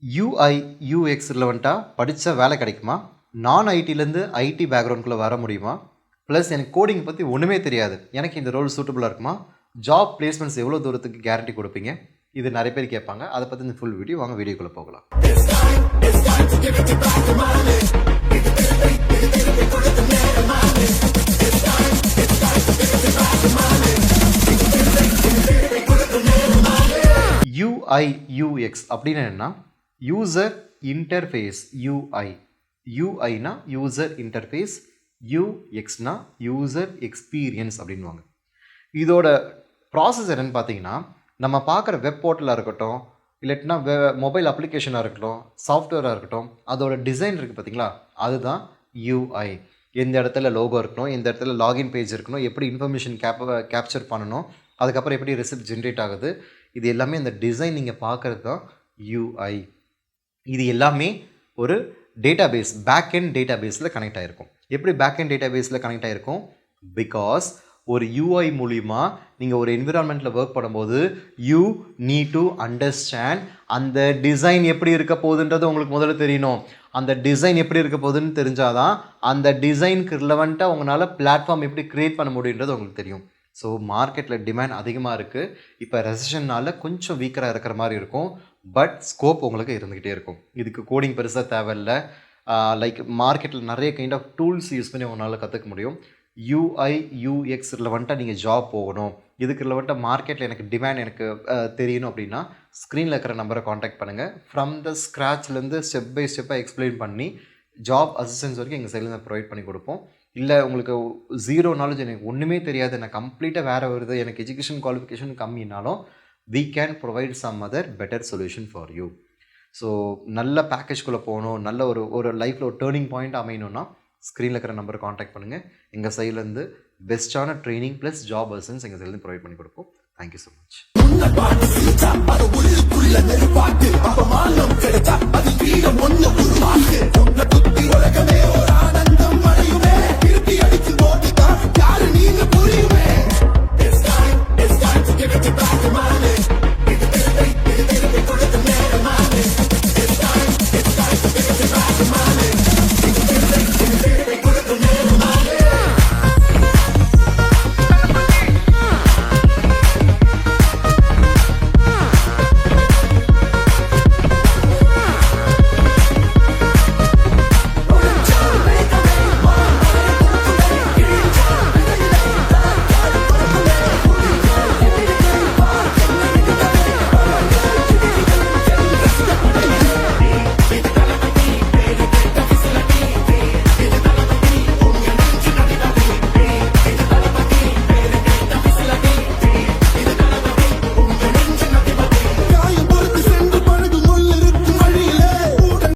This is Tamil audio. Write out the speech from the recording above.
UI, UX ரிலவெண்ட்டாக படித்த வேலை கிடைக்குமா? நான் ஐடிலேருந்து ஐடி பேக்ரவுண்டுக்குள்ளே வர முடியுமா? ப்ளஸ் எனக்கு கோடிங் பற்றி ஒன்றுமே தெரியாது, எனக்கு இந்த ரோல் சூட்டபுளாக இருக்குமா? ஜாப் பிளேஸ்மெண்ட்ஸ் எவ்வளோ தூரத்துக்கு கேரண்டி கொடுப்பீங்க? இது நிறைய பேர் கேட்பாங்க. அதை பற்றி இந்த ஃபுல் வீடியோ, வாங்க வீடியோக்குள்ளே போகலாம். UI, UX அப்படின்னு என்னன்னா யூசர் இன்டர்ஃபேஸ். யூஐனா யூசர் இன்டர்ஃபேஸ், யூஎக்ஸ்னா யூசர் எக்ஸ்பீரியன்ஸ் அப்படின்வாங்க. இதோட ப்ராசஸ் என்னென்னு பார்த்தீங்கன்னா, நம்ம பார்க்குற வெப் போர்ட்டலாக இருக்கட்டும், இல்லாட்டினா மொபைல் அப்ளிகேஷனாக இருக்கட்டும், சாஃப்ட்வேராக இருக்கட்டும், அதோட டிசைன் இருக்குது பார்த்தீங்களா, அதுதான் யூஐ. எந்த இடத்துல லோகோ இருக்கணும், எந்த இடத்துல லாகின் பேஜ் இருக்கணும், எப்படி இன்ஃபர்மேஷன் கேப்சர் பண்ணணும், அதுக்கப்புறம் எப்படி ரெசிப்ட் ஜென்ரேட் ஆகுது, இது எல்லாமே இந்த டிசைன் நீங்கள் பார்க்குறது தான் யூஐ. இது எல்லாமே ஒரு டேட்டாபேஸ், பேக் எண்ட் டேட்டாபேஸில் கனெக்ட் ஆகிருக்கும். எப்படி பேக் எண்ட் டேட்டாபேஸில் கனெக்ட் ஆகிருக்கும்? பிகாஸ் ஒரு யூஐ மூலிமா நீங்கள் ஒரு என்விரான்மெண்ட்டில் ஒர்க் பண்ணும்போது யூ நீட் டு அண்டர்ஸ்டாண்ட் அந்த டிசைன் எப்படி இருக்க போகுதுன்றது உங்களுக்கு முதல்ல தெரியணும். அந்த டிசைன் எப்படி இருக்க போகுதுன்னு தெரிஞ்சாதான் அந்த டிசைனுக்கு ரிலவெண்ட்டாக உங்களால் பிளாட்ஃபார்ம் எப்படி க்ரியேட் பண்ண முடியுன்றது உங்களுக்கு தெரியும். ஸோ மார்க்கெட்டில் டிமாண்ட் அதிகமாக இருக்குது. இப்போ ரெசஷனால் கொஞ்சம் வீக்கராக இருக்கிற மாதிரி இருக்கும், பட் ஸ்கோப் உங்களுக்கு இருந்துக்கிட்டே இருக்கும். இதுக்கு கோடிங் பெருசாக தேவையில்லை. லைக் மார்க்கெட்டில் நிறைய கைண்ட் ஆஃப் டூல்ஸ் யூஸ் பண்ணி உங்களால் கற்றுக்க முடியும். யூஐ, யூஎக்ஸ் ரிலவெண்ட்டாக நீங்கள் ஜாப் போகணும், இதுக்கு ரிலவெண்ட்டாக மார்க்கெட்டில் எனக்கு டிமாண்ட் எனக்கு தெரியணும் அப்படின்னா ஸ்க்ரீனில் இருக்கிற நம்பரை காண்டாக்ட் பண்ணுங்கள். ஃப்ரம் த ஸ்க்ராட்ச்லேருந்து ஸ்டெப் பை ஸ்டெப்பாக எக்ஸ்பிளைன் பண்ணி ஜாப் அசிஸ்டன்ஸ் வரைக்கும் எங்கள் சைடில் ப்ரொவைட் பண்ணி கொடுப்போம். இல்லை உங்களுக்கு ஜீரோ நாலேஜ், எனக்கு ஒன்றுமே தெரியாது, எனக்கு கம்ப்ளீட்டாக வேறு வருது, எனக்கு எஜுகேஷன் குவாலிஃபிகேஷன் கம்மினாலும் we can provide some other better solution for you. So நல்ல பேக்கேஜ்குள்ளே போகணும், நல்ல ஒரு லைஃப்பில் ஒரு டேர்னிங் பாயிண்ட் அமையணும்னா ஸ்க்ரீனில் இருக்கிற நம்பரை காண்டாக்ட் பண்ணுங்கள். எங்கள் சைட்லேருந்து பெஸ்ட்டான ட்ரைனிங் ப்ளஸ் ஜாப் அசிஸ்டன்ஸ் எங்கள் சைட்லேருந்து ப்ரொவைட் பண்ணி கொடுப்போம். Thank you so much.